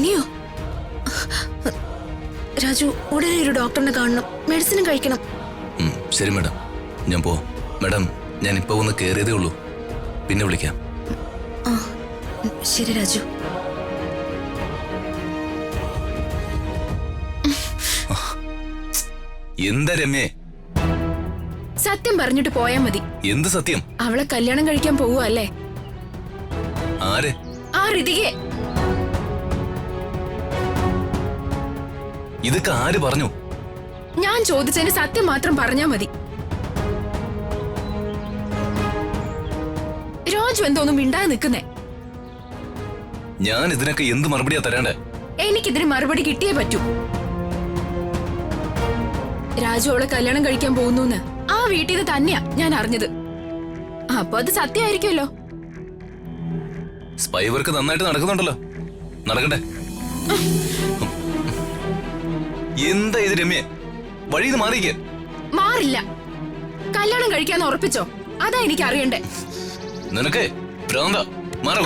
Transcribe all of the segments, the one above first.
പനിയോ? രാജു, ഉടനെ ഒരു ഡോക്ടറിനെ കാണണം, മെഡിസിനും കഴിക്കണം. ശരി മാഡം, ഞാൻ പോവാം. മാഡം, ഞാൻ ഇപ്പൊ ഒന്ന് കേറിയതേ ഉള്ളൂ, പിന്നെ വിളിക്കാം. ആ ശരി രാജു. എന്താ രമ്യേ? സത്യം പറഞ്ഞിട്ട് പോയാ മതി. എന്ത് സത്യം? അവളെ കല്യാണം കഴിക്കാൻ പോവുക അല്ലേ? ആരെ? ആ ഋതികയെ. ഇതൊക്കെ ആര് പറഞ്ഞു? ഞാൻ ചോദിച്ചതിന് സത്യം മാത്രം പറഞ്ഞാ മതി. രാജു എന്തോന്നും മിണ്ടാതെ നിൽക്കുന്നേ. ഞാൻ ഇതിനൊക്കെ എന്ത് മറുപടിയാ തരേണ്ടേ? എനിക്കിതിന് മറുപടി കിട്ടിയേ പറ്റൂ. രാജു അവളെ കല്യാണം കഴിക്കാൻ പോകുന്നു ആ വീട്ടിൽ നിന്ന് തന്നെയാ ഞാൻ അറിഞ്ഞത്. അപ്പൊ അത് സത്യമായിരിക്കുമല്ലോ. സ്പൈ വർക്ക് നന്നായിട്ട് നടക്കുന്നുണ്ടല്ലോ, നടക്കട്ടെ. എന്താ ഇത് രമ്യ? വഴിന്ന് മാറിക്കേ. മാറില്ല. കല്യാണം കഴിക്കാന്ന് ഉറപ്പിച്ചോ? അതാ എനിക്ക് അറിയണ്ടേ. നിനക്ക് ഭ്രാന്ത. മാറ.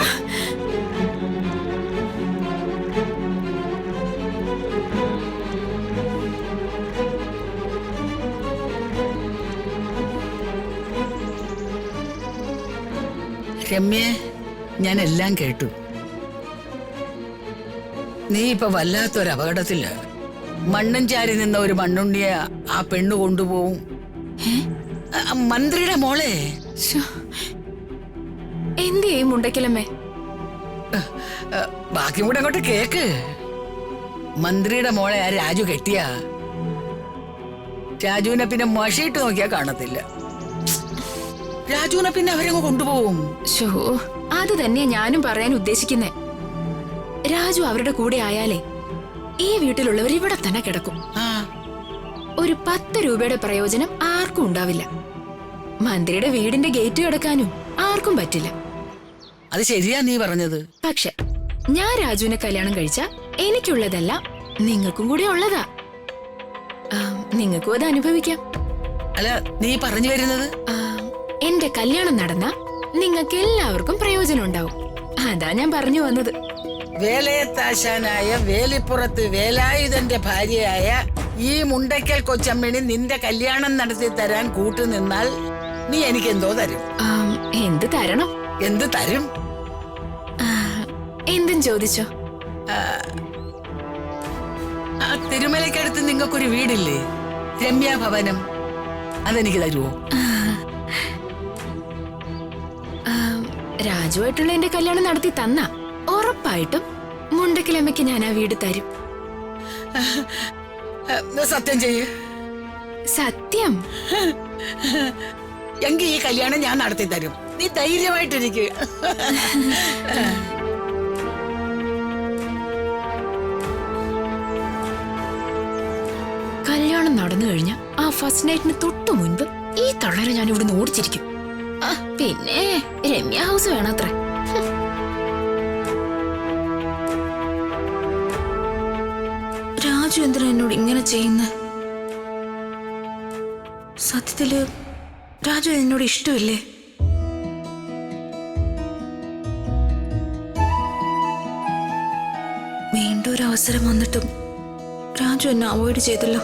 രമ്യേ, ഞാൻ എല്ലാം കേട്ടു. നീ ഇപ്പൊ വല്ലാത്തൊരു അപകടത്തില്. മണ്ണും ചാരി നിന്ന ഒരു മണ്ണുണ്ണിയെ ആ പെണ്ണു കൊണ്ടുപോവും. മന്ത്രിയുടെ മോളെ. എന്ത് ചെയ്യും മുണ്ടക്കലമ്മേ? ബാക്കി കൂടെ അങ്ങോട്ട് കേക്ക്. മന്ത്രിയുടെ മോളെ ആ രാജു കെട്ടിയ. രാജുവിനെ പിന്നെ മഷിയിട്ട് നോക്കിയാ കാണത്തില്ല. രാജുവിനെ പിന്നെ അവരങ്ങ് കൊണ്ടുപോകും. ഷോ, അത് തന്നെയാ ഞാനും പറയാൻ ഉദ്ദേശിക്കുന്നേ. രാജു അവരുടെ കൂടെ ആയാലേ ഈ വീട്ടിലുള്ളവർ ഇവിടെ തന്നെ കിടക്കും. ഒരു 10 രൂപയുടെ പ്രയോജനം ആർക്കും ഉണ്ടാവില്ല. മന്ത്രിയുടെ വീടിന്റെ ഗേറ്റ് കിടക്കാനും ആർക്കും പറ്റില്ല. അത് ശരിയാ നീ പറഞ്ഞത്. പക്ഷെ ഞാൻ രാജുവിനെ കല്യാണം കഴിച്ച എനിക്കുള്ളതല്ല നിങ്ങൾക്കും കൂടെ ഉള്ളതാ. നിങ്ങൾക്കും അത് അനുഭവിക്കാം. അല്ല, നീ പറഞ്ഞു വരുന്നത്? എന്റെ കല്യാണം നടന്ന നിങ്ങൾക്ക് എല്ലാവർക്കും പ്രയോജനം ഉണ്ടാവും. അതാ ഞാൻ പറഞ്ഞു വന്നത്. വേലയത്താശാനായ വേലിപ്പുറത്ത് വേലായുധന്റെ ഭാര്യയായ ഈ മുണ്ടയ്ക്കൽ കൊച്ചമ്മണി നിന്റെ കല്യാണം നടത്തി തരാൻ കൂട്ടുനിന്നാൽ നീ എനിക്ക് എന്തോ തരും. എന്ത് തരണം? എന്ത് തരും? എന്തും ചോദിച്ചോ. ആ തിരുമലക്കടുത്ത് നിങ്ങൾക്കൊരു വീടില്ലേ, രമ്യാ ഭവനം, അതെനിക്ക് തരുമോ? രാജുവായിട്ടുള്ള എന്റെ കല്യാണം നടത്തി തന്ന ഉറപ്പായിട്ടും മുണ്ടക്കലമ്മയ്ക്ക് ഞാൻ ആ വീട് തരും. സത്യം ചെയ്യ്. സത്യം. എങ്കിൽ ഈ കല്യാണം ഞാൻ നടത്തി തരും. നീ ധൈര്യമായിട്ടിരിക്കുക. കല്യാണം നടന്നു കഴിഞ്ഞ ആ ഫസ്റ്റ് നൈറ്റിന് തൊട്ടു മുൻപ് ഈ തള്ളരെ ഞാൻ ഇവിടുന്ന് ഓടിച്ചിരിക്കും. പിന്നെ രമ്യ ഹൗസ് വേണത്രേ. രാജു എന്തിനാ എന്നോട് ഇങ്ങനെ ചെയ്യുന്ന? സത്യത്തില് രാജു എന്നോട് ഇഷ്ടമില്ലേ? വീണ്ടും ഒരു അവസരം വന്നിട്ടും രാജു എന്നെ അവോയ്ഡ് ചെയ്തല്ലോ.